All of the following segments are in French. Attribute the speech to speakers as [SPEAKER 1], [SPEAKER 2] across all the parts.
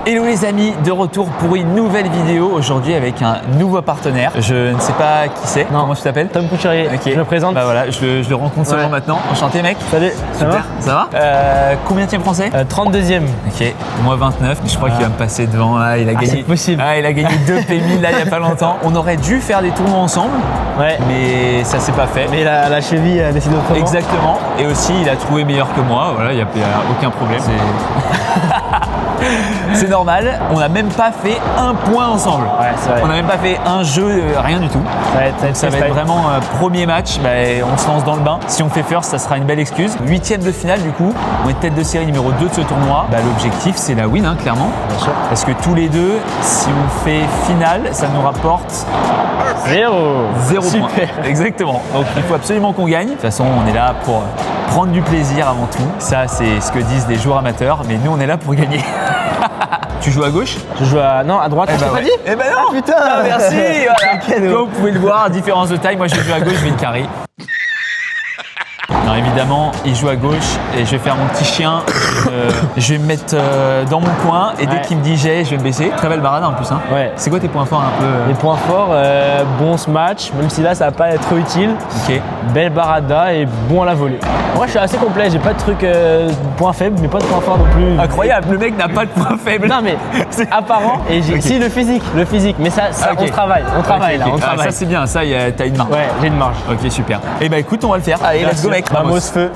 [SPEAKER 1] Hello les amis, de retour pour une nouvelle vidéo aujourd'hui avec un nouveau partenaire. Je ne sais pas qui c'est. Comment tu t'appelles?
[SPEAKER 2] Tom Couturier.
[SPEAKER 1] Okay.
[SPEAKER 2] Je me présente.
[SPEAKER 1] Bah voilà, je le rencontre seulement maintenant. Enchanté mec.
[SPEAKER 2] Salut.
[SPEAKER 1] Super. Ça va? Combienième français?
[SPEAKER 2] 32e.
[SPEAKER 1] Ok, moi 29, mais je crois qu'il va me passer devant. Là, il a gagné.
[SPEAKER 2] C'est possible.
[SPEAKER 1] Il a gagné 2 P1000 là il n'y a pas longtemps. On aurait dû faire des tournois ensemble,
[SPEAKER 2] ouais,
[SPEAKER 1] mais ça s'est pas fait.
[SPEAKER 2] Mais la cheville a décidé autrement.
[SPEAKER 1] Exactement. Et aussi il a trouvé meilleur que moi. Voilà, il n'y a aucun problème. C'est normal, on n'a même pas fait un point ensemble.
[SPEAKER 2] Ouais, c'est vrai.
[SPEAKER 1] On n'a même pas fait un jeu, rien du tout. Ça va être vraiment premier match, on se lance dans le bain. Si on fait first, ça sera une belle excuse. 8e de finale du coup, on est tête de série numéro 2 de ce tournoi. L'objectif c'est la win, clairement.
[SPEAKER 2] Bien sûr.
[SPEAKER 1] Parce que tous les deux, si on fait finale, ça nous rapporte
[SPEAKER 2] 0
[SPEAKER 1] points. Exactement. Donc il faut absolument qu'on gagne. De toute façon, on est là pour prendre du plaisir avant tout. Ça, c'est ce que disent les joueurs amateurs, mais nous, on est là pour gagner. Tu joues à gauche?
[SPEAKER 2] Je joue à droite.
[SPEAKER 1] Je t'ai pas dit? Eh ben non.
[SPEAKER 2] Putain.
[SPEAKER 1] Ah, merci. Voilà. Comme vous pouvez le voir, différence de taille. Moi, je joue à gauche, je vais le carry. Non, évidemment, il joue à gauche et je vais faire mon petit chien. Je vais me mettre dans mon coin et dès qu'il me dit j'ai, je vais me baisser. Très belle barada en plus. Hein.
[SPEAKER 2] Ouais.
[SPEAKER 1] C'est quoi tes points forts un peu
[SPEAKER 2] Les points forts, bon match, même si là ça va pas être trop utile.
[SPEAKER 1] Ok.
[SPEAKER 2] Belle barada et bon à la volée. Moi je suis assez complet, j'ai pas de truc points faibles, mais pas de points forts non plus.
[SPEAKER 1] Incroyable, le mec n'a pas de points faibles.
[SPEAKER 2] Non mais apparent et j'ai si le physique, mais ça
[SPEAKER 1] okay.
[SPEAKER 2] On travaille là, on travaille.
[SPEAKER 1] Ça c'est bien, ça t'as une marge.
[SPEAKER 2] Ouais, j'ai une marge.
[SPEAKER 1] Ok super. Et bah écoute, on va le faire. Allez, let's go mec.
[SPEAKER 2] Vamos feu.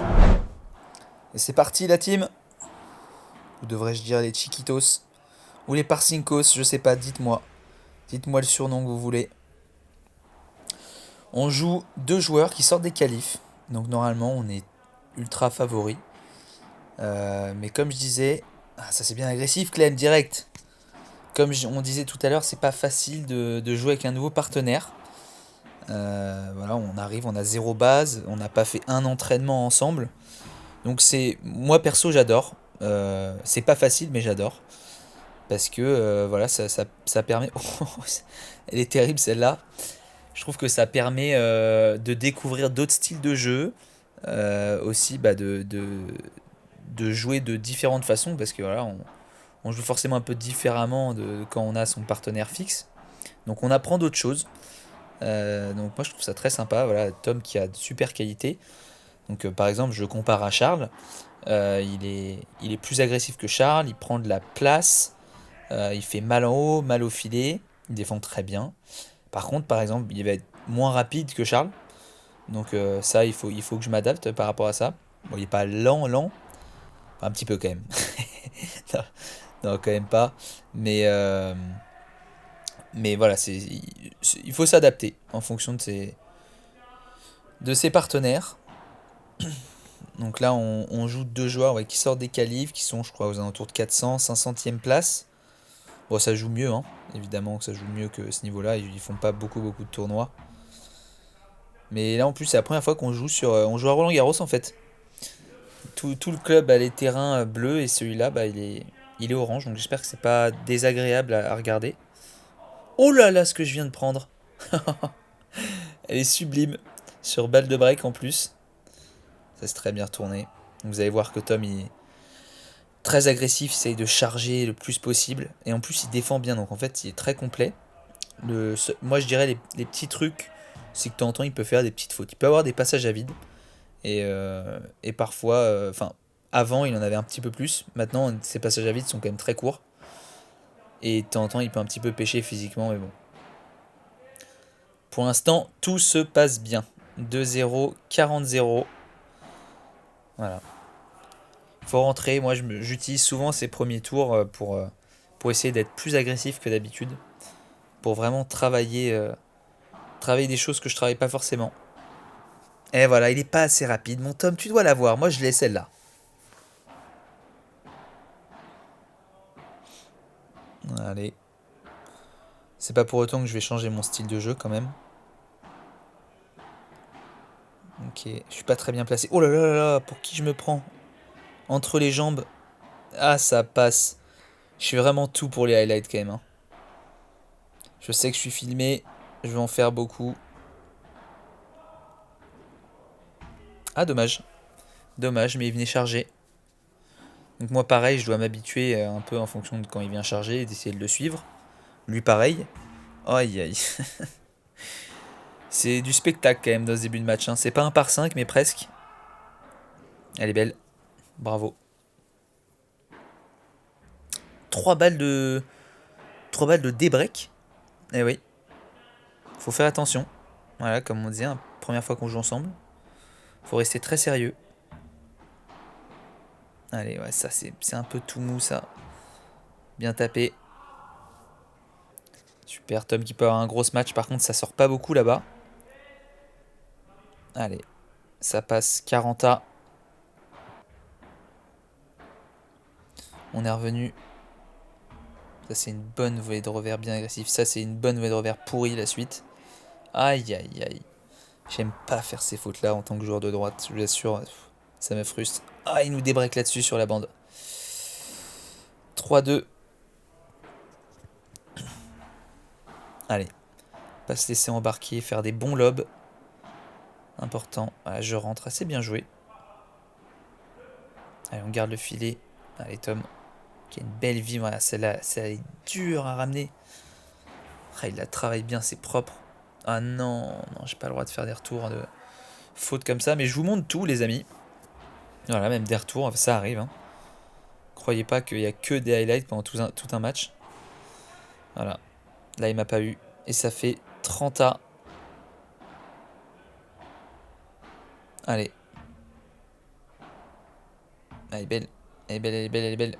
[SPEAKER 3] Et c'est parti la team. Ou devrais-je dire les Chiquitos ou les Parcincos, je sais pas, dites-moi. Dites-moi le surnom que vous voulez. On joue 2 joueurs qui sortent des qualifs. Donc normalement on est ultra favori. Mais comme je disais, ça c'est bien agressif Clem, direct. Comme on disait tout à l'heure, c'est pas facile de jouer avec un nouveau partenaire. Voilà, on arrive, on a 0 base, on n'a pas fait un entraînement ensemble. Donc moi perso j'adore. C'est pas facile mais j'adore. Parce que voilà, ça permet... Elle est terrible celle-là. Je trouve que ça permet de découvrir d'autres styles de jeu. Aussi de jouer de différentes façons. Parce que voilà, on joue forcément un peu différemment de quand on a son partenaire fixe. Donc on apprend d'autres choses. Donc moi je trouve ça très sympa. Voilà, Tom qui a de super qualités. Donc par exemple je compare à Charles. Il est plus agressif que Charles. Il prend de la place. Il fait mal en haut, mal au filet. Il défend très bien. Par contre par exemple il va être moins rapide que Charles. Donc ça il faut que je m'adapte par rapport à ça. Bon, il n'est pas lent. Un petit peu quand même. non, quand même pas. Mais voilà, il faut s'adapter en fonction de ses partenaires. Donc là, on joue 2 joueurs qui sortent des qualifs, qui sont, je crois, aux alentours de 400, 500e place. Bon, ça joue mieux, évidemment que ça joue mieux que ce niveau-là. Ils font pas beaucoup de tournois. Mais là, en plus, c'est la première fois qu'on joue on joue à Roland-Garros, en fait. Tout le club a les terrains bleus et celui-là, il est orange. Donc j'espère que c'est pas désagréable à regarder. Oh là là, ce que je viens de prendre. Elle est sublime. Sur balle de break en plus. Ça s'est très bien retourné. Vous allez voir que Tom il est très agressif, il essaye de charger le plus possible. Et en plus il défend bien, donc en fait il est très complet. Moi je dirais les petits trucs, c'est que de temps en temps il peut faire des petites fautes. Il peut avoir des passages à vide. Et parfois, avant il en avait un petit peu plus. Maintenant ces passages à vide sont quand même très courts. Et de temps en temps il peut un petit peu pêcher physiquement, mais bon. Pour l'instant tout se passe bien. 2-0, 40-0. Voilà. Il faut rentrer. Moi, j'utilise souvent ces premiers tours pour essayer d'être plus agressif que d'habitude. Pour vraiment travailler des choses que je ne travaille pas forcément. Et voilà, il n'est pas assez rapide. Mon Tom, tu dois l'avoir. Moi, je l'ai celle-là. Allez. C'est pas pour autant que je vais changer mon style de jeu quand même. Ok, je suis pas très bien placé. Oh là là là là, pour qui je me prends? Entre les jambes. Ah, ça passe. Je suis vraiment tout pour les highlights quand même. Je sais que je suis filmé. Je vais en faire beaucoup. Ah, dommage. Dommage, mais il venait charger. Donc moi pareil, je dois m'habituer un peu en fonction de quand il vient charger et d'essayer de le suivre. Lui pareil. Aïe aïe. C'est du spectacle quand même dans ce début de match. Hein. C'est pas un par 5 mais presque. Elle est belle. Bravo. 3 balles de... 3 balles de débreak. Eh oui. Faut faire attention. Voilà, comme on disait, première fois qu'on joue ensemble. Faut rester très sérieux. Allez, ouais, ça c'est un peu tout mou ça. Bien tapé. Super, Tom qui peut avoir un gros match. Par contre, ça sort pas beaucoup là-bas. Allez, ça passe 40A. On est revenu. Ça c'est une bonne volée de revers bien agressive. Ça c'est une bonne volée de revers pourrie la suite. Aïe aïe aïe. J'aime pas faire ces fautes là en tant que joueur de droite. Je vous assure, ça me frustre. Ah, il nous débreak là-dessus sur la bande. 3-2. Allez. Pas se laisser embarquer, faire des bons lobes. Important. Voilà, je rentre, assez bien joué. Allez, on garde le filet. Allez, Tom. Qui a une belle vie. Voilà, celle-là, ça est dur à ramener. Ah, il la travaille bien, c'est propre. Ah non, non, j'ai pas le droit de faire des retours de fautes comme ça. Mais je vous montre tout, les amis. Voilà, même des retours, ça arrive. Hein. Croyez pas qu'il y a que des highlights pendant tout un match. Voilà. Là, il m'a pas eu. Et ça fait 30A. Allez. Elle est belle. Elle est belle, elle est belle, elle est belle.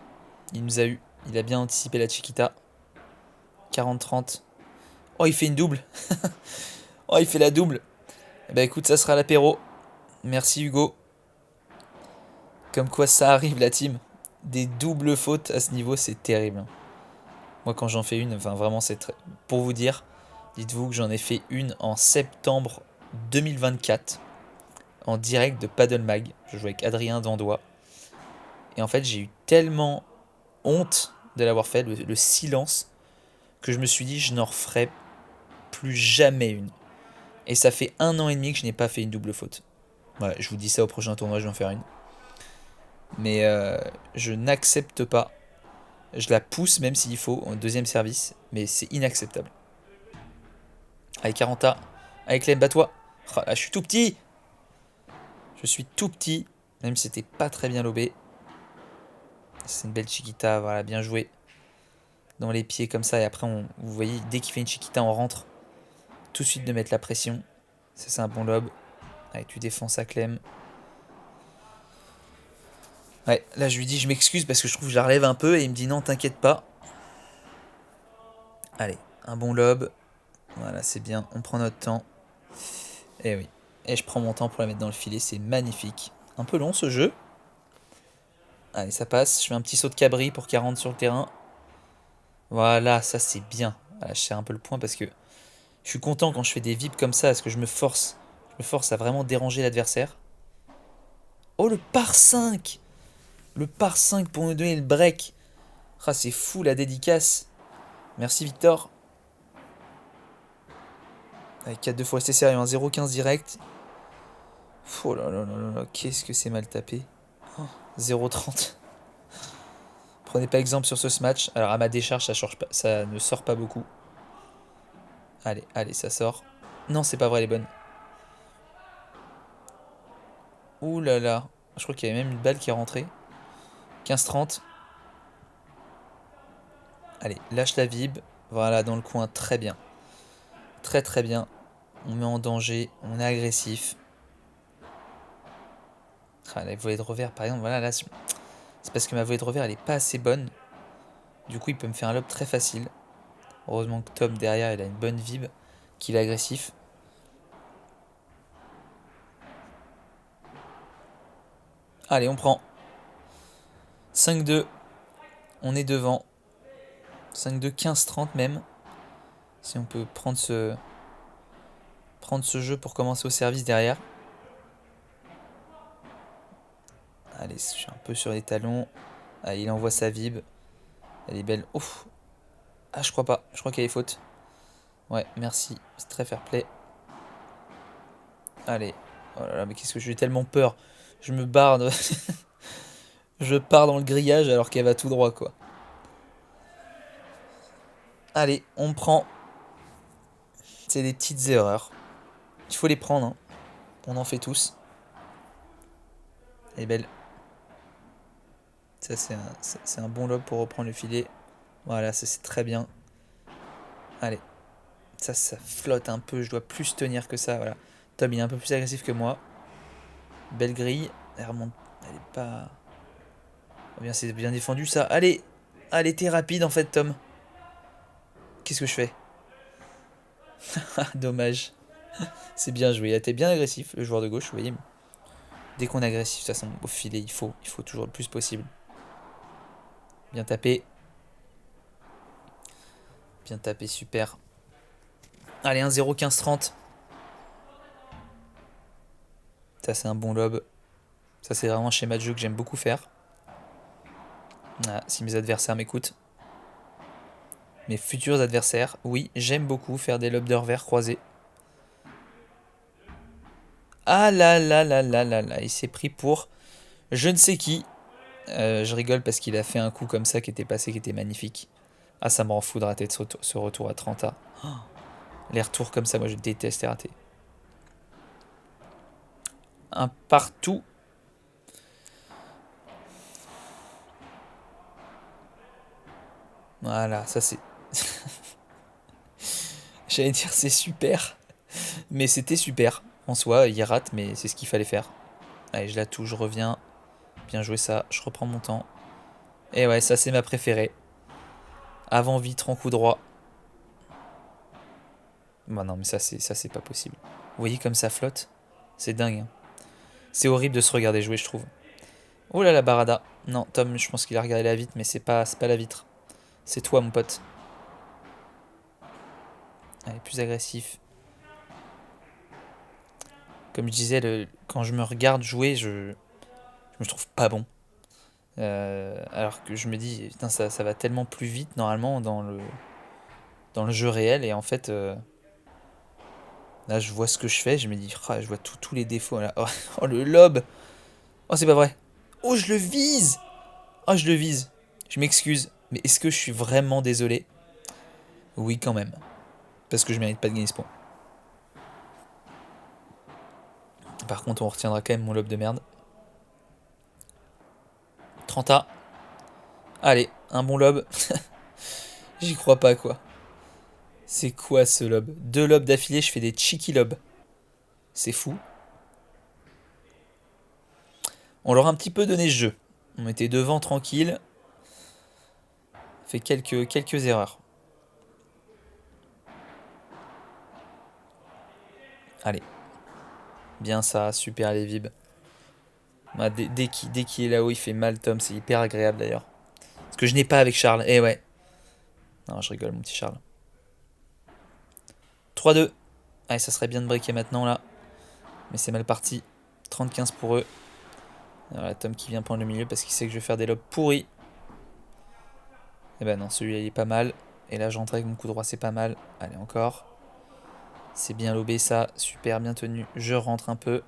[SPEAKER 3] Il nous a eu. Il a bien anticipé la Chiquita. 40-30. Oh, il fait une double. Oh, il fait la double. Eh ben écoute, ça sera l'apéro. Merci Hugo. Comme quoi ça arrive la team. Des doubles fautes à ce niveau, c'est terrible. Moi quand j'en fais une, enfin vraiment c'est très... Pour vous dire, dites-vous que j'en ai fait une en septembre 2024. En direct de Paddle Mag. Je jouais avec Adrien Dandois. Et en fait j'ai eu tellement honte de l'avoir fait, le silence, que je me suis dit je n'en referai plus jamais une. Et ça fait 1 an et demi que je n'ai pas fait une double faute. Ouais, je vous dis ça au prochain tournoi, je vais en faire une. Mais je n'accepte pas. Je la pousse même s'il faut, en deuxième service. Mais c'est inacceptable. Allez, 40A. Allez, Clem, bats-toi. Oh, là, je suis tout petit. Je suis tout petit. Même si c'était pas très bien lobé. C'est une belle chiquita. Voilà, bien joué. Dans les pieds comme ça. Et après, vous voyez, dès qu'il fait une chiquita, on rentre. Tout de suite de mettre la pression. Ça, c'est un bon lob. Allez, tu défends ça, Clem. Ouais, là je lui dis je m'excuse parce que je trouve que je la relève un peu et il me dit non t'inquiète pas. Allez, un bon lob. Voilà, c'est bien, on prend notre temps. Et oui, et je prends mon temps pour la mettre dans le filet, c'est magnifique. Un peu long ce jeu. Allez, ça passe, je fais un petit saut de cabri pour qu'elle rentre sur le terrain. Voilà, ça c'est bien. Voilà, je serre un peu le point parce que je suis content quand je fais des vips comme ça parce que je me force. Je me force à vraiment déranger l'adversaire. Oh le par 5. Le par 5 pour nous donner le break. Ah, c'est fou la dédicace. Merci Victor. Avec 4-2, faut rester sérieux. 0-15 direct. Oh là là là là là. Qu'est-ce que c'est mal tapé. 0-30. Prenez pas exemple sur ce match. Alors à ma décharge, ça ne sort pas beaucoup. Allez, allez, ça sort. Non, c'est pas vrai, elle est bonne. Ouh là là. Je crois qu'il y avait même une balle qui est rentrée. 15-30. Allez, lâche la vib. Voilà, dans le coin, très bien. Très très bien. On met en danger, on est agressif. Ah, la volée de revers, par exemple, voilà, là, c'est parce que ma volée de revers, elle est pas assez bonne. Du coup, il peut me faire un lob très facile. Heureusement que Tom, derrière, il a une bonne vib, qu'il est agressif. Allez, on prend. 5-2. On est devant. 5-2, 15-30 même. Si on peut prendre ce jeu pour commencer au service derrière. Allez, je suis un peu sur les talons. Allez, il envoie sa vib. Elle est belle. Ouf. Ah, je crois pas. Je crois qu'elle est faute. Ouais, merci. C'est très fair play. Allez. Oh là là, mais qu'est-ce que j'ai tellement peur. Je me barre de... Je pars dans le grillage alors qu'elle va tout droit, quoi. Allez, on prend. C'est des petites erreurs. Il faut les prendre, hein. On en fait tous. Elle est belle. Ça, c'est un bon lob pour reprendre le filet. Voilà, ça c'est très bien. Allez. Ça flotte un peu. Je dois plus tenir que ça. Voilà. Tom, il est un peu plus agressif que moi. Belle grille. Elle remonte. Elle est pas. Oh bien, c'est bien défendu ça. Allez. Allez, t'es rapide en fait, Tom. Qu'est-ce que je fais? Dommage. C'est bien joué. Il a été bien agressif, le joueur de gauche, vous voyez. Dès qu'on est agressif, de toute façon, au filet, il faut toujours le plus possible. Bien tapé. Bien tapé, super. Allez, 1-0, 15-30. Ça, c'est un bon lob. Ça, c'est vraiment un schéma de jeu que j'aime beaucoup faire. Ah, si mes adversaires m'écoutent. Mes futurs adversaires, oui, j'aime beaucoup faire des lobes de revers croisés. Ah là là là là là là, il s'est pris pour je ne sais qui. Je rigole parce qu'il a fait un coup comme ça qui était passé, qui était magnifique. Ah, ça me rend fou de rater ce retour à 30A. Oh, les retours comme ça, moi je déteste les rater. Un partout. Voilà, ça c'est... J'allais dire c'est super. Mais c'était super. En soi, il rate, mais c'est ce qu'il fallait faire. Allez, je la touche, je reviens. Bien joué ça, je reprends mon temps. Et ouais, ça c'est ma préférée. Avant vitre en coup droit. Bah non, mais ça c'est pas possible. Vous voyez comme ça flotte? C'est dingue, hein. C'est horrible de se regarder jouer, je trouve. Oh là la barada. Non, Tom, je pense qu'il a regardé la vitre, mais c'est pas la vitre. C'est toi, mon pote. Allez, plus agressif. Comme je disais, quand je me regarde jouer, je me trouve pas bon. Alors que je me dis, putain, ça va tellement plus vite normalement dans le jeu réel. Et en fait, là, je vois ce que je fais. Je me dis, ah, je vois tous les défauts. Là. Oh, oh, le lob. Oh, c'est pas vrai. Oh, je le vise. Oh, je le vise. Je m'excuse. Mais est-ce que je suis vraiment désolé? Oui, quand même. Parce que je mérite pas de gagner ce point. Par contre, on retiendra quand même mon lob de merde. 30A. Allez, un bon lob. J'y crois pas, quoi. C'est quoi ce lob? 2 lobs d'affilée, je fais des cheeky lobs. C'est fou. On leur a un petit peu donné ce jeu. On était devant tranquille. Fait quelques erreurs. Allez. Bien ça, super les vibes. Bah, dès qu'il est là-haut, il fait mal, Tom. C'est hyper agréable d'ailleurs. Ce que je n'ai pas avec Charles. Eh ouais. Non, je rigole, mon petit Charles. 3-2. Allez, ça serait bien de breaker maintenant là. Mais c'est mal parti. 30-15 pour eux. Alors là, Tom qui vient prendre le milieu parce qu'il sait que je vais faire des lobs pourris. Eh ben non, celui-là il est pas mal. Et là, j'entre avec mon coup droit, c'est pas mal. Allez, encore. C'est bien lobé ça. Super, bien tenu. Je rentre un peu.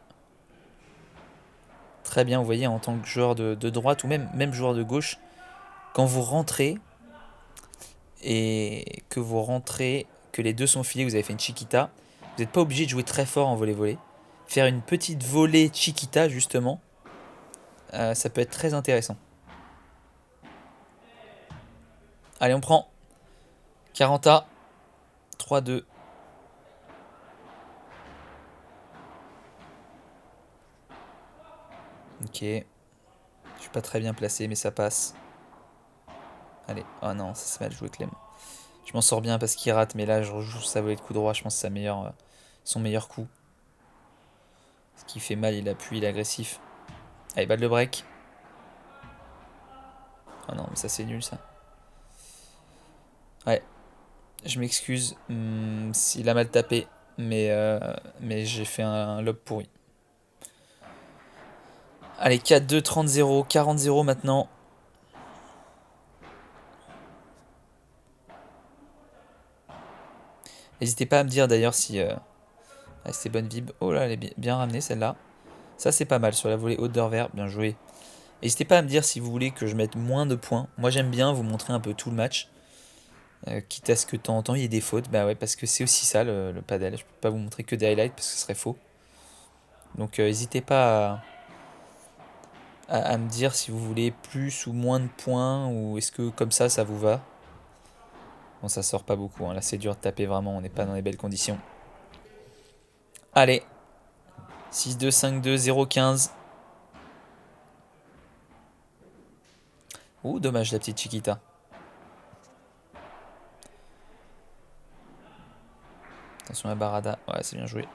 [SPEAKER 3] Très bien, vous voyez, en tant que joueur de droite ou même joueur de gauche, quand vous rentrez et que les deux sont filés, vous avez fait une chiquita, vous n'êtes pas obligé de jouer très fort en volley-volley. Faire une petite volée chiquita, justement, ça peut être très intéressant. Allez, on prend 40A, 3-2. Ok. Je suis pas très bien placé, mais ça passe. Allez. Oh non, ça c'est mal joué, Clem. Je m'en sors bien parce qu'il rate, mais là, je rejoue sa volée de coup droit. Je pense que c'est son meilleur coup. Ce qui fait mal, il appuie, il est agressif. Allez, balle de break. Oh non, mais ça c'est nul, ça. Ouais. Je m'excuse s'il a mal tapé, mais j'ai fait un lob pourri. Allez, 4-2, 30-0, 40-0 maintenant. N'hésitez pas à me dire d'ailleurs si c'était bonne vib. Oh là, elle est bien ramenée celle-là. Ça c'est pas mal sur la volée haute de revers, bien joué. N'hésitez pas à me dire si vous voulez que je mette moins de points. Moi j'aime bien vous montrer un peu tout le match. Quitte à ce que de temps en temps il y ait des fautes. Bah ouais, parce que c'est aussi ça le padel. Je peux pas vous montrer que des highlights parce que ce serait faux. Donc n'hésitez pas à me dire si vous voulez plus ou moins de points, ou est-ce que comme ça vous va. Bon, ça sort pas beaucoup, hein. Là c'est dur de taper vraiment, on n'est pas dans les belles conditions. Allez, 6-2, 5-2, 0-15. Ouh, dommage la petite Chiquita. Attention à Barada, ouais c'est bien joué.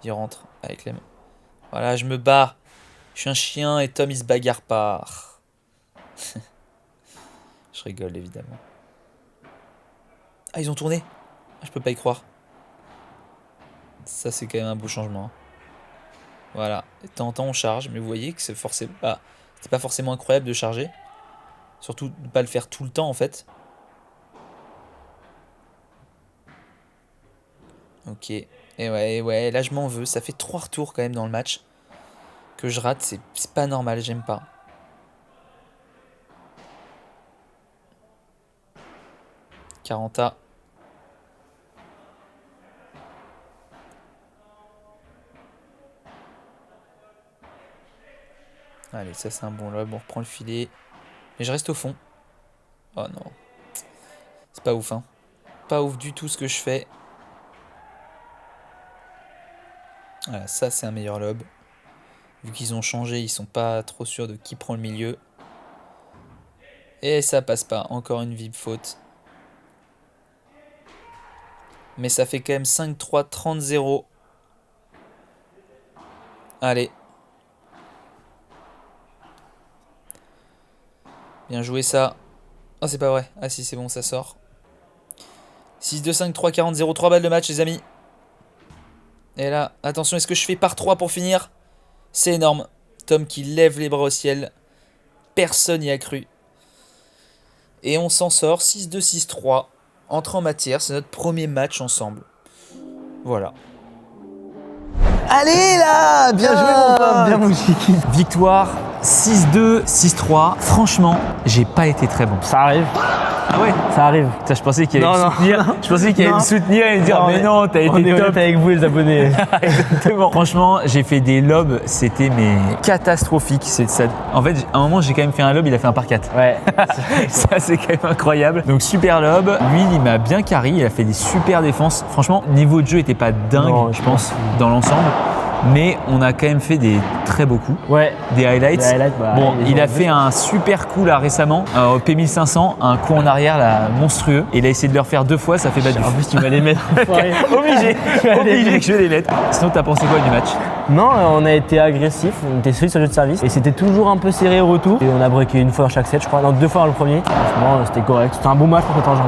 [SPEAKER 3] Il rentre avec Clem. Voilà, je me bats. Je suis un chien et Tom il se bagarre pas. Je rigole évidemment. Ah, ils ont tourné. Je peux pas y croire. Ça c'est quand même un beau changement. Voilà, de temps en temps on charge, mais vous voyez que c'est forcément c'était pas forcément incroyable de charger. Surtout de pas le faire tout le temps en fait. Ok, et ouais, là je m'en veux. Ça fait 3 retours quand même dans le match que je rate, c'est pas normal, j'aime pas. Quaranta. Allez, ça c'est un bon lob, on reprend le filet. Mais je reste au fond. Oh non. C'est pas ouf, hein. Pas ouf du tout ce que je fais. Voilà, ça c'est un meilleur lob. Vu qu'ils ont changé, ils sont pas trop sûrs de qui prend le milieu. Et ça passe pas, encore une vive faute. Mais ça fait quand même 5-3, 30-0. Allez. Bien joué ça. Oh c'est pas vrai. Ah si c'est bon, ça sort. 6-2, 5-3, 40-0. 3 balles de match les amis. Et là, attention, est-ce que je fais par 3 pour finir? C'est énorme. Tom qui lève les bras au ciel. Personne n'y a cru. Et on s'en sort. 6-2, 6-3. Entrée en matière. C'est notre premier match ensemble. Voilà.
[SPEAKER 2] Allez là, bien joué mon pote, bien mon Chiqui.
[SPEAKER 1] Victoire 6-2, 6-3. Franchement, j'ai pas été très bon.
[SPEAKER 2] Ça arrive.
[SPEAKER 1] Ah ouais?
[SPEAKER 2] Ça arrive.
[SPEAKER 1] Ça, je pensais qu'il allait
[SPEAKER 2] Non,
[SPEAKER 1] me
[SPEAKER 2] non.
[SPEAKER 1] soutenir. Je pensais qu'il allait
[SPEAKER 2] Non.
[SPEAKER 1] me soutenir et me dire mais non, t'as
[SPEAKER 2] On
[SPEAKER 1] été
[SPEAKER 2] est
[SPEAKER 1] top.
[SPEAKER 2] honnête avec vous les abonnés.
[SPEAKER 1] Exactement. Franchement, j'ai fait des lobs, c'était mais catastrophique. En fait, à un moment, j'ai quand même fait un lob, il a fait un par 4.
[SPEAKER 2] Ouais.
[SPEAKER 1] Ça, c'est quand même incroyable. Donc, super lob. Lui, il m'a bien carré, il a fait des super défenses. Franchement, niveau de jeu était pas dingue,
[SPEAKER 2] Non,
[SPEAKER 1] je pense, dans l'ensemble. Mais on a quand même fait des très beaux coups.
[SPEAKER 2] Ouais.
[SPEAKER 1] Des highlights.
[SPEAKER 2] Des highlights, bah,
[SPEAKER 1] bon,
[SPEAKER 2] ils
[SPEAKER 1] il
[SPEAKER 2] ont
[SPEAKER 1] a fait un super coup là récemment, au P1500, un coup en arrière là monstrueux. Et il a essayé de le refaire 2 fois, ça fait battu.
[SPEAKER 2] En plus, tu vas les mettre.
[SPEAKER 1] Obligé que je vais les mettre. Sinon, t'as pensé quoi du match?
[SPEAKER 2] Non, on a été agressif, on était solide sur le jeu de service et c'était toujours un peu serré au retour. Et on a breaké une fois dans chaque set, je crois. Non, 2 fois dans le premier. Franchement, c'était correct. C'était un bon match contre Tangent.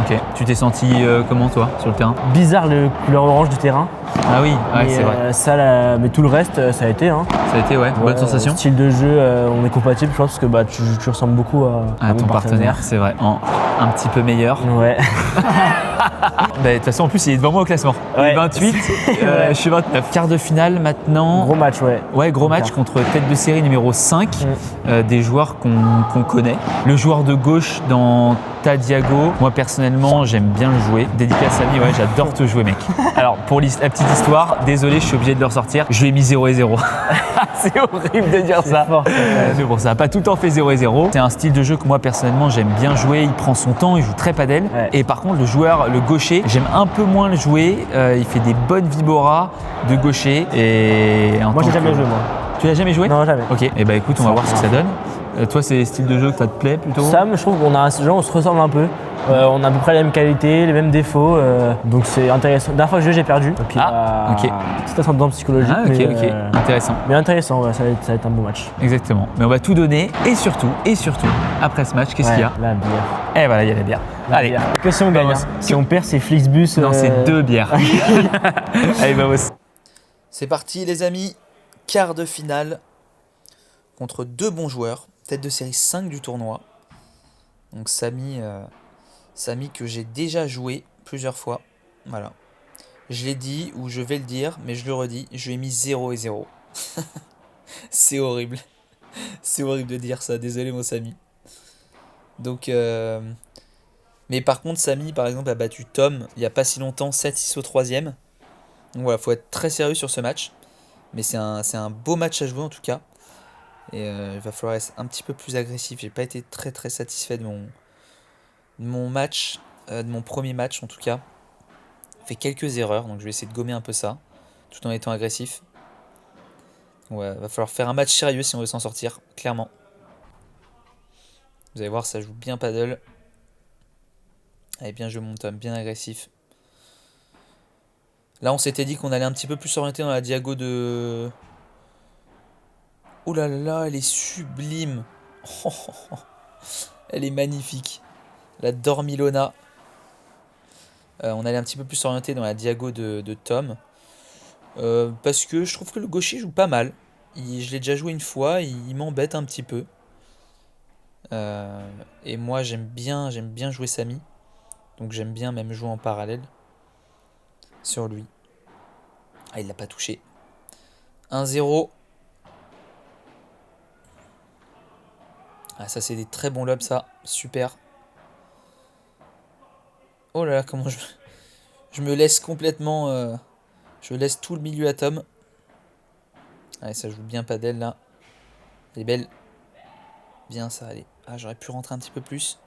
[SPEAKER 1] Ok. Tu t'es senti comment toi sur le terrain?
[SPEAKER 2] Bizarre le couleur orange du terrain.
[SPEAKER 1] Ah oui, ouais,
[SPEAKER 2] Mais,
[SPEAKER 1] c'est vrai.
[SPEAKER 2] ça, mais tout le reste, ça a été. Hein.
[SPEAKER 1] Ça a été, ouais, bonne sensation.
[SPEAKER 2] Style de jeu, on est compatible, je pense, parce que bah, tu ressembles beaucoup à
[SPEAKER 1] ton
[SPEAKER 2] mon partenaire.
[SPEAKER 1] c'est vrai. Un petit peu meilleur.
[SPEAKER 2] Ouais.
[SPEAKER 1] De toute façon, en plus, il est devant moi au classement. Il est
[SPEAKER 2] Ouais.
[SPEAKER 1] 28, je suis 29. Quart de finale maintenant.
[SPEAKER 2] Gros match, ouais.
[SPEAKER 1] Ouais, gros match contre tête de série numéro 5, des joueurs qu'on connaît. Le joueur de gauche dans Tadiago, moi personnellement, j'aime bien le jouer. Dédicace à Samy, ouais, j'adore te jouer, mec. Alors, pour la petite histoire, désolé, je suis obligé de le ressortir. Je lui ai mis 0-0. C'est horrible de dire ça.
[SPEAKER 2] Fort,
[SPEAKER 1] C'est pour ça, pas tout le temps fait 0-0. C'est un style de jeu que moi personnellement j'aime bien jouer. Il prend son temps, il joue très padel.
[SPEAKER 2] Ouais.
[SPEAKER 1] Et par contre, le gaucher, j'aime un peu moins le jouer. Il fait des bonnes vibora de gaucher. Et
[SPEAKER 2] Moi, j'ai jamais joué, moi.
[SPEAKER 1] Tu l'as jamais joué?
[SPEAKER 2] Non, jamais.
[SPEAKER 1] Ok, et bah écoute, on va voir ce que ça donne. Toi, c'est le style de jeu que ça te plaît plutôt?
[SPEAKER 2] Sam, je trouve qu'on a ce genre, on se ressemble un peu. On a à peu près la même qualité, les mêmes défauts. Donc c'est intéressant. La dernière fois que je joue, j'ai perdu. Et puis,
[SPEAKER 1] ok.
[SPEAKER 2] Petite ascendant psychologique.
[SPEAKER 1] Ah, ok,
[SPEAKER 2] mais,
[SPEAKER 1] ok. Intéressant.
[SPEAKER 2] Mais intéressant, ouais, ça va être un beau match.
[SPEAKER 1] Exactement. Mais on va tout donner. Et surtout, après ce match, qu'est-ce qu'il y a?
[SPEAKER 2] La bière.
[SPEAKER 1] Et voilà, il y a la bière. Allez.
[SPEAKER 2] Bière. Que si on gagne,
[SPEAKER 1] Vamos.
[SPEAKER 2] hein. Si on perd, c'est Flixbus.
[SPEAKER 1] Non, c'est 2 bières. Allez, vamos.
[SPEAKER 3] C'est parti les amis. Quart de finale contre 2 bons joueurs. Tête de série 5 du tournoi. Donc Samy que j'ai déjà joué plusieurs fois. Voilà. Je l'ai dit ou je vais le dire, mais je le redis. Je lui ai mis 0 et 0. C'est horrible. C'est horrible de dire ça, désolé mon Samy. Donc, mais par contre, Samy, par exemple, a battu Tom il n'y a pas si longtemps, 7-6 au troisième. Donc voilà, faut être très sérieux sur ce match. Mais c'est un beau match à jouer en tout cas. Et il va falloir être un petit peu plus agressif. J'ai pas été très très satisfait de mon match, de mon premier match en tout cas. J'ai fait quelques erreurs, donc je vais essayer de gommer un peu ça, tout en étant agressif. Ouais, va falloir faire un match sérieux si on veut s'en sortir, clairement. Vous allez voir, ça joue bien paddle. Allez, bien joué mon Tom, bien agressif. Là, on s'était dit qu'on allait un petit peu plus s'orienter dans la diago de... Oh là là, elle est sublime. Elle est magnifique. La Dormilona. On allait un petit peu plus s'orienter dans la diago de Tom. Parce que je trouve que le gaucher joue pas mal. Je l'ai déjà joué une fois, il m'embête un petit peu. Et moi j'aime bien jouer Samy. Donc j'aime bien même jouer en parallèle sur lui. Ah, il l'a pas touché. 1-0. Ah, ça c'est des très bons lobes ça. Super. Oh là là, comment je me laisse complètement... je laisse tout le milieu à Tom. Allez, ça joue bien padel là. Elle est belle. Bien ça, allez. Ah, j'aurais pu rentrer un petit peu plus.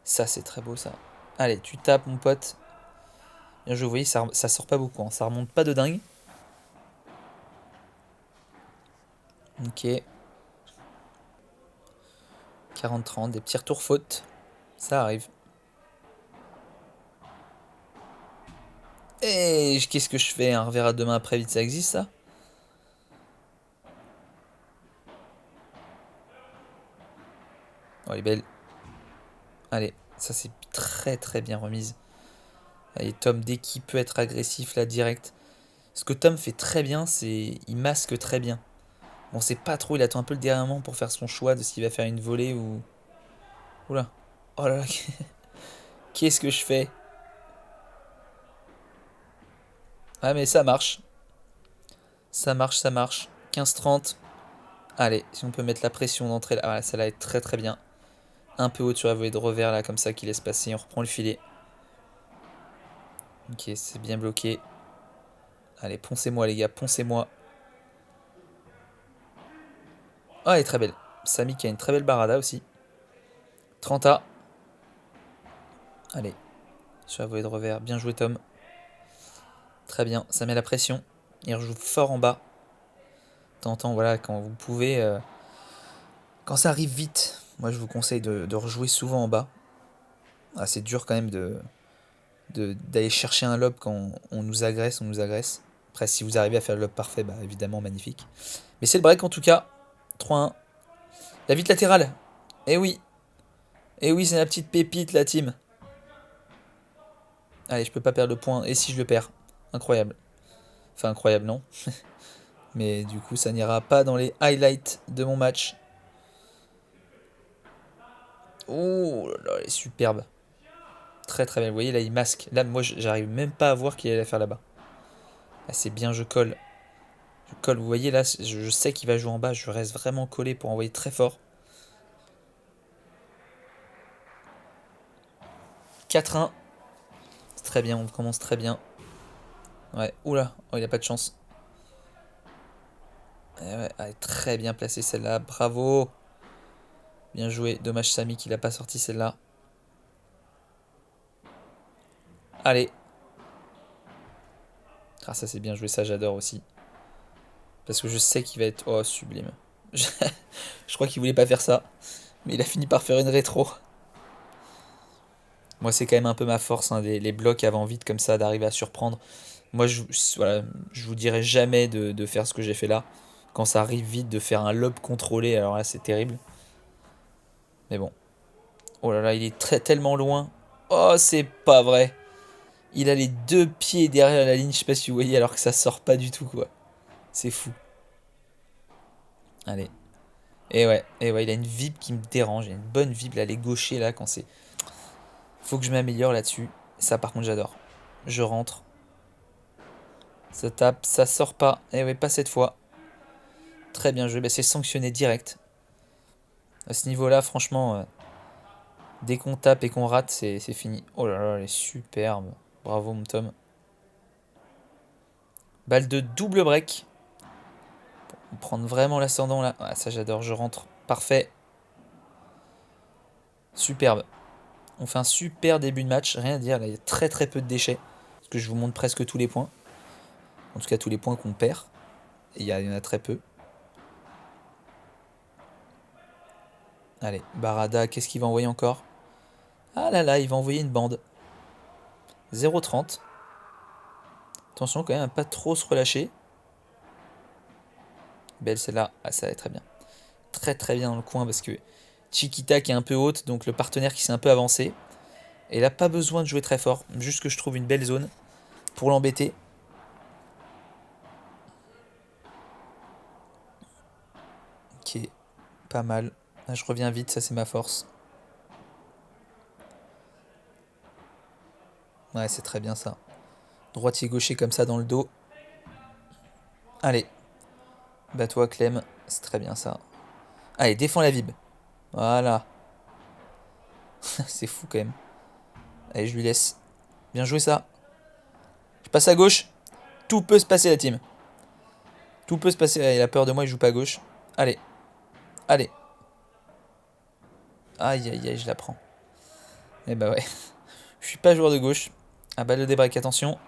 [SPEAKER 3] Ça, c'est très beau ça. Allez, tu tapes mon pote. Bien joué, vous voyez, ça sort pas beaucoup. Hein. Ça remonte pas de dingue. Ok. 40-30, des petits retours fautes. Ça arrive. Et qu'est-ce que je fais? Un reverra demain après vite, ça existe ça? Oh, elle est belle. Allez, ça c'est très très bien remise. Allez, Tom, dès qu'il peut être agressif là, direct. Ce que Tom fait très bien, c'est il masque très bien. Bon, c'est pas trop, il attend un peu le dernier moment pour faire son choix de s'il va faire une volée ou... Oula. Oh là là. Qu'est-ce que je fais? Ah mais ça marche. Ça marche, ça marche. 15-30. Allez, si on peut mettre la pression d'entrée là. Ah, celle-là est très très bien. Un peu haut sur la volée de revers là, comme ça, qui laisse passer. On reprend le filet. Ok, c'est bien bloqué. Allez, poncez-moi les gars, poncez-moi. Oh, elle est très belle. Samy qui a une très belle barada aussi. 30A. Allez, sur la volée de revers. Bien joué Tom. Très bien, ça met la pression. Il rejoue fort en bas. Temps, voilà, quand vous pouvez... quand ça arrive vite, moi je vous conseille de rejouer souvent en bas. Ah, c'est dur quand même d'aller chercher un lob quand on nous agresse, Après, si vous arrivez à faire le lob parfait, bah évidemment, magnifique. Mais c'est le break en tout cas. 3-1. La vite latérale. Eh oui. Eh oui, c'est la petite pépite, la team. Allez, je peux pas perdre le point. Et si je le perds? Incroyable. Enfin, incroyable, non. Mais du coup, ça n'ira pas dans les highlights de mon match. Oh là là, elle est superbe. Très très bien. Vous voyez, là, il masque. Là, moi, j'arrive même pas à voir qu'il allait la faire là-bas. Là, c'est bien, je colle. Je colle. Vous voyez, là, je sais qu'il va jouer en bas. Je reste vraiment collé pour envoyer très fort. 4-1. C'est très bien, on commence très bien. Ouais, oula, oh, il a pas de chance. Ouais, elle est très bien placée celle-là, bravo. Bien joué, dommage Samy qu'il a pas sorti celle-là. Allez. Ah, ça c'est bien joué, ça j'adore aussi. Parce que je sais qu'il va être... Oh, sublime. Je crois qu'il voulait pas faire ça. Mais il a fini par faire une rétro. Moi c'est quand même un peu ma force, hein, les blocs avant vite comme ça, d'arriver à surprendre. Moi voilà, je vous dirai jamais de faire ce que j'ai fait là. Quand ça arrive vite, de faire un lob contrôlé, alors là c'est terrible. Mais bon. Oh là là, il est tellement loin. Oh, c'est pas vrai. Il a les deux pieds derrière la ligne, je sais pas si vous voyez, alors que ça sort pas du tout, quoi. C'est fou. Allez. Et ouais, il a une vibe qui me dérange. Il a une bonne vibe, là, les gauchers, là, quand c'est... Faut que je m'améliore là-dessus. Ça, par contre, j'adore. Je rentre. Ça tape, ça sort pas. Et ouais, pas cette fois. Très bien joué. Bah, c'est sanctionné direct. À ce niveau-là, franchement, dès qu'on tape et qu'on rate, c'est fini. Oh là là, elle est superbe. Bravo, mon Tom. Balle de double break. Pour prendre vraiment l'ascendant là. Ah, ça, j'adore. Je rentre. Parfait. Superbe. On fait un super début de match. Rien à dire. Là, il y a très très peu de déchets. Parce que je vous montre presque tous les points. En tout cas, tous les points qu'on perd. Et il y en a très peu. Allez, Barada, qu'est-ce qu'il va envoyer encore? Ah là là, il va envoyer une bande. 0,30. Attention quand même à pas trop se relâcher. Belle celle-là. Ah, ça va être très bien. Très très bien dans le coin parce que Chiquita qui est un peu haute, donc le partenaire qui s'est un peu avancé. Et là, pas besoin de jouer très fort. Juste que je trouve une belle zone pour l'embêter. Ok, pas mal. Là, je reviens vite, ça c'est ma force. Ouais, c'est très bien ça. Droitier-gaucher comme ça dans le dos. Allez. Bats-toi, Clem. C'est très bien ça. Allez, défends la vib. Voilà. C'est fou quand même. Allez, je lui laisse. Bien joué ça. Je passe à gauche. Tout peut se passer la team. Tout peut se passer. Il a peur de moi, il joue pas à gauche. Allez. Allez. Aïe aïe aïe, je la prends. Eh bah ouais. Je suis pas joueur de gauche. Ah, balle de débreak, attention.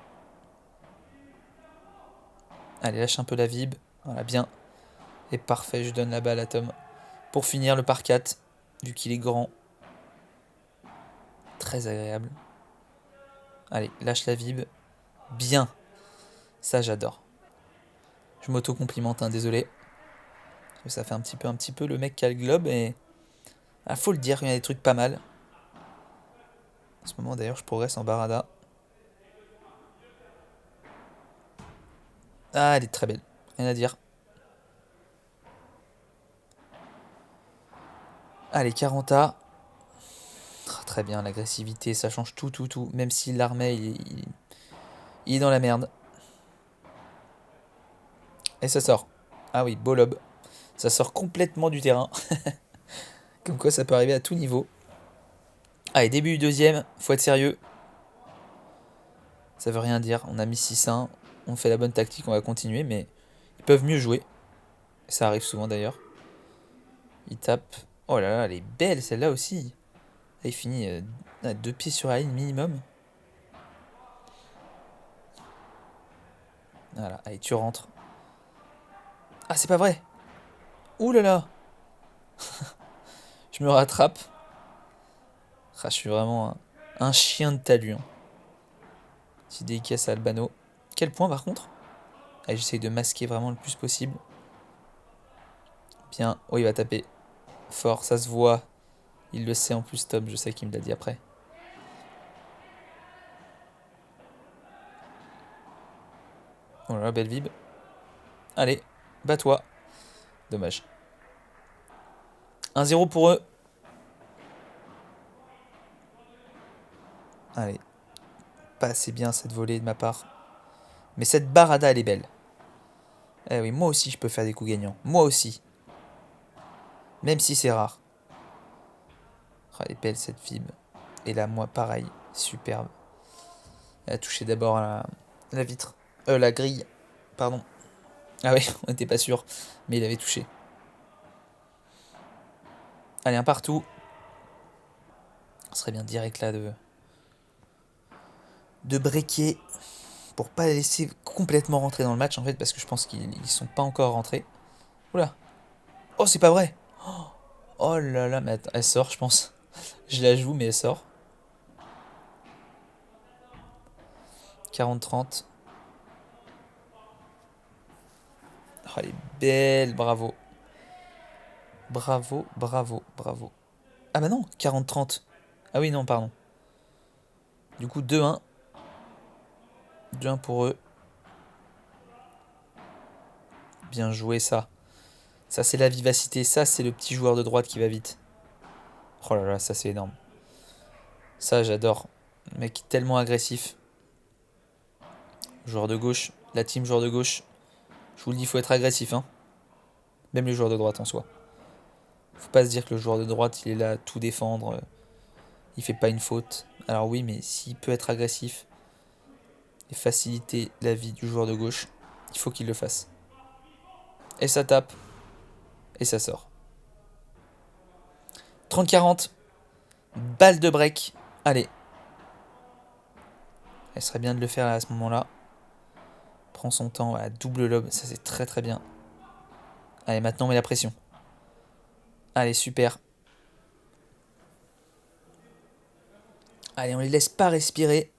[SPEAKER 3] Allez, lâche un peu la vib. Voilà, bien. Et parfait, je donne la balle à Tom. Pour finir le par 4, vu qu'il est grand. Très agréable. Allez, lâche la vib. Bien. Ça, j'adore. Je m'auto-complimente, hein, désolé. Ça fait un petit peu le mec qui a le globe. Et ah, faut le dire, il y a des trucs pas mal. En ce moment, d'ailleurs, je progresse en Barada. Ah, elle est très belle. Rien à dire. Allez, 40A. Ah, très bien, l'agressivité, ça change tout, tout, tout. Même si l'armée, il est dans la merde. Et ça sort. Ah oui, beau lob. Ça sort complètement du terrain. Comme quoi, ça peut arriver à tout niveau. Allez, début du deuxième. Faut être sérieux. Ça veut rien dire. On a mis 6-1. On fait la bonne tactique, on va continuer. Mais ils peuvent mieux jouer. Ça arrive souvent d'ailleurs. Ils tapent. Oh là là, elle est belle celle-là aussi. Là, il finit à 2 pieds sur la ligne minimum. Voilà, allez, tu rentres. Ah, c'est pas vrai. Ouh là là. Je me rattrape. Ah, je suis vraiment un chien de talus. Hein. Petit dédicace à Albano. Quel point par contre? Allez, j'essaye de masquer vraiment le plus possible. Bien. Oh, il va taper. Fort, ça se voit. Il le sait en plus, Tom. Je sais qu'il me l'a dit après. Oh là là, belle vib. Allez, bats-toi. Dommage. 1-0 pour eux. Allez. Pas assez bien cette volée de ma part. Mais cette Barada, elle est belle. Eh oui, moi aussi, je peux faire des coups gagnants. Moi aussi. Même si c'est rare. Oh, elle est belle cette vib. Et là, moi, pareil. Superbe. Elle a touché d'abord à la vitre. La grille. Pardon. Ah oui, on n'était pas sûr. Mais il avait touché. Allez, un partout. Ce serait bien direct là de breaker. Pour pas les laisser complètement rentrer dans le match en fait. Parce que je pense qu'ils sont pas encore rentrés. Oula. Oh, c'est pas vrai. Oh là là, mais attends, elle sort, je pense. Je la joue, mais elle sort. 40-30. Oh, elle est belle, bravo. Bravo, bravo, bravo. Ah bah non, 40-30. Ah oui, non, pardon. Du coup, 2-1. 2-1 pour eux. Bien joué, ça. Ça, c'est la vivacité. Ça, c'est le petit joueur de droite qui va vite. Oh là là, ça, c'est énorme. Ça, j'adore. Mec tellement agressif. Joueur de gauche. La team joueur de gauche. Je vous le dis, il faut être agressif. Hein. Même les joueurs de droite en soi. Faut pas se dire que le joueur de droite, il est là à tout défendre. Il fait pas une faute. Alors oui, mais s'il peut être agressif et faciliter la vie du joueur de gauche, il faut qu'il le fasse. Et ça tape. Et ça sort. 30-40. Balle de break. Allez. Elle serait bien de le faire à ce moment-là. Prend son temps à double lob. Ça, c'est très très bien. Allez, maintenant, on met la pression. Allez, super. Allez, on les laisse pas respirer.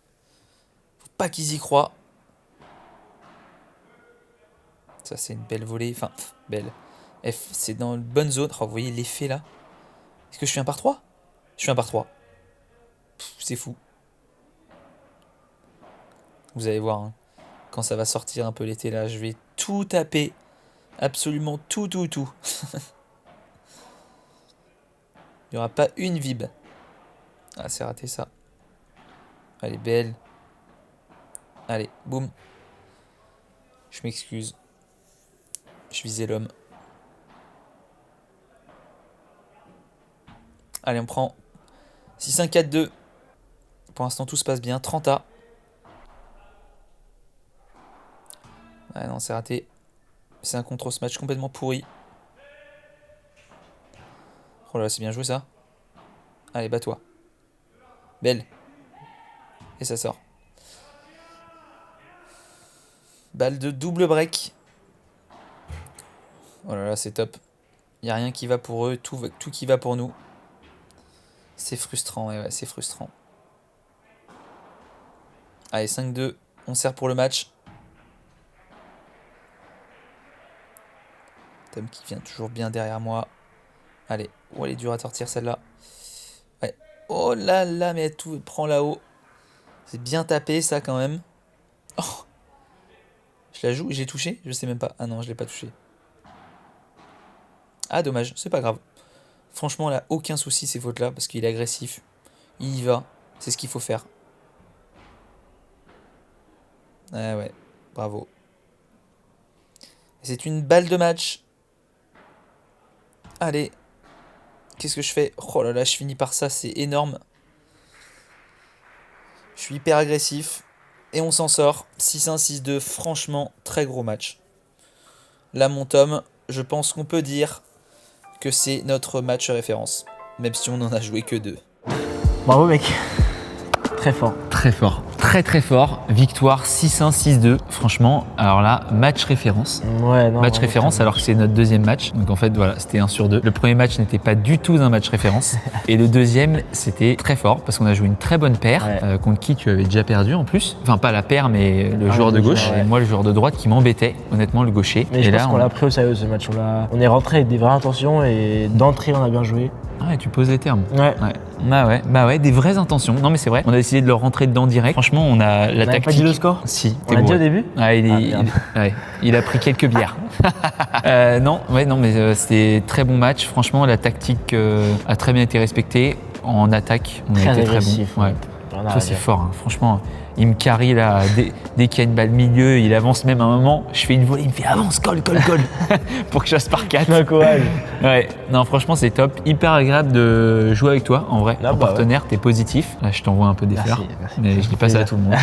[SPEAKER 3] Faut pas qu'ils y croient. Ça, c'est une belle volée. Enfin, belle. C'est dans une bonne zone. Oh, vous voyez l'effet là? Est-ce que je suis un par 3? Je suis un par 3. C'est fou. Vous allez voir, hein, quand ça va sortir un peu l'été là, je vais tout taper. Absolument tout. Il n'y aura pas une vib. Ah, c'est raté ça. Elle est belle. Allez, boum. Je m'excuse. Je visais l'homme. Allez, on prend 6-1-4-2. Pour l'instant, tout se passe bien. 30A. Ah non, c'est raté. C'est un contre ce match complètement pourri. Oh là là, c'est bien joué ça. Allez, bats-toi. Belle. Et ça sort. Balle de double break. Oh là là, c'est top. Il n'y a rien qui va pour eux, tout qui va pour nous. C'est frustrant, ouais, c'est frustrant. Allez, 5-2. On sert pour le match. Tom qui vient toujours bien derrière moi. Allez. Oh, elle est dure à sortir celle-là. Ouais. Oh là là, mais tout prend là-haut. C'est bien tapé ça quand même. Oh. Je la joue, j'ai touché? Je sais même pas. Ah non, je l'ai pas touché. Ah dommage, c'est pas grave. Franchement là, aucun souci ces fautes là, parce qu'il est agressif. Il y va, c'est ce qu'il faut faire. Ah ouais, bravo. C'est une balle de match. Allez. Qu'est-ce que je fais? Oh là là, je finis par ça, c'est énorme. Je suis hyper agressif. Et on s'en sort. 6-1, 6-2, franchement, très gros match. Là, mon Tom, je pense qu'on peut dire que c'est notre match référence. Même si on n'en a joué que 2.
[SPEAKER 2] Bravo mec. Très fort.
[SPEAKER 1] Très fort. Très fort. Victoire 6-1, 6-2. Franchement, alors là, match référence.
[SPEAKER 2] Ouais, non.
[SPEAKER 1] Match référence alors que c'est notre deuxième match. Donc en fait, voilà, c'était 1 sur 2. Le premier match n'était pas du tout un match référence. Et le deuxième, c'était très fort parce qu'on a joué une très bonne paire contre qui tu avais déjà perdu en plus. Enfin, pas la paire, mais le joueur de gauche. Et moi, le joueur de droite qui m'embêtait, honnêtement, le gaucher.
[SPEAKER 2] Mais
[SPEAKER 1] et
[SPEAKER 2] je
[SPEAKER 1] là,
[SPEAKER 2] pense qu'on l'a pris au sérieux ce match. On est rentré avec des vraies intentions et d'entrée, on a bien joué.
[SPEAKER 1] Ouais, tu poses les termes.
[SPEAKER 2] Ouais.
[SPEAKER 1] Bah ouais, des vraies intentions. Non mais c'est vrai. On a décidé de leur rentrer dedans direct. Franchement, on a la tactique.
[SPEAKER 2] Pas dit le score?
[SPEAKER 1] Si.
[SPEAKER 2] On l'a dit au début?
[SPEAKER 1] Ouais, il a pris quelques bières. Non, mais c'était très bon match. Franchement, la tactique a très bien été respectée. En attaque, on a été très bon. Ouais. Ça c'est fort. Hein. Franchement, il me carry là. Dès qu'il y a une balle milieu, il avance même à un moment. Je fais une volée, il me fait avance, colle pour que je fasse par 4.
[SPEAKER 2] Courage.
[SPEAKER 1] Ouais, non, franchement, c'est top. Hyper agréable de jouer avec toi, en vrai. En partenaire, t'es positif. Là, je t'envoie un peu des fleurs. Mais je dis pas ça à tout le monde.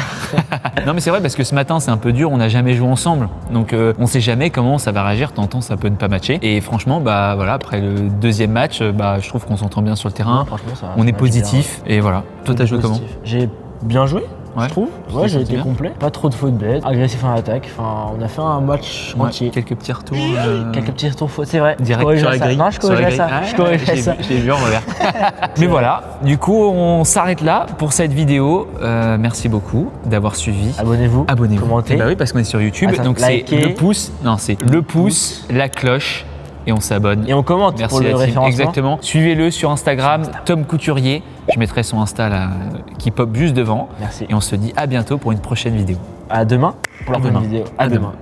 [SPEAKER 1] Non, mais c'est vrai parce que ce matin, c'est un peu dur. On n'a jamais joué ensemble. Donc, on sait jamais comment ça va réagir. T'entends, ça peut ne pas matcher. Et franchement, bah voilà, après le deuxième match, je trouve qu'on s'entend bien sur le terrain.
[SPEAKER 2] Non,
[SPEAKER 1] on est positif. Bien, et voilà. Toi, t'as joué comment?
[SPEAKER 2] J'ai bien joué. Je trouve. Ouais, j'ai été complet. Pas trop de fautes bêtes. Agressif en attaque. Enfin, on a fait un match entier.
[SPEAKER 1] Quelques petits retours.
[SPEAKER 2] Quelques petits retours, c'est vrai.
[SPEAKER 1] Direct sur la grille.
[SPEAKER 2] Non, je corrigeais ça.
[SPEAKER 1] Je l'ai vu en revers. Mais voilà. Du coup, on s'arrête là pour cette vidéo. Merci beaucoup d'avoir suivi.
[SPEAKER 2] Abonnez-vous. Commentez.
[SPEAKER 1] Bah oui, parce qu'on est sur YouTube. Donc c'est le pouce. Non, c'est le pouce, la cloche. Et on s'abonne.
[SPEAKER 2] Et on commente.
[SPEAKER 1] Merci
[SPEAKER 2] pour le référencement.
[SPEAKER 1] Exactement. Suivez-le sur Instagram, Tom Couturier. Je mettrai son Insta là, qui pop juste devant.
[SPEAKER 2] Merci.
[SPEAKER 1] Et on se dit à bientôt pour une prochaine vidéo.
[SPEAKER 2] À demain pour la prochaine vidéo.
[SPEAKER 1] À demain.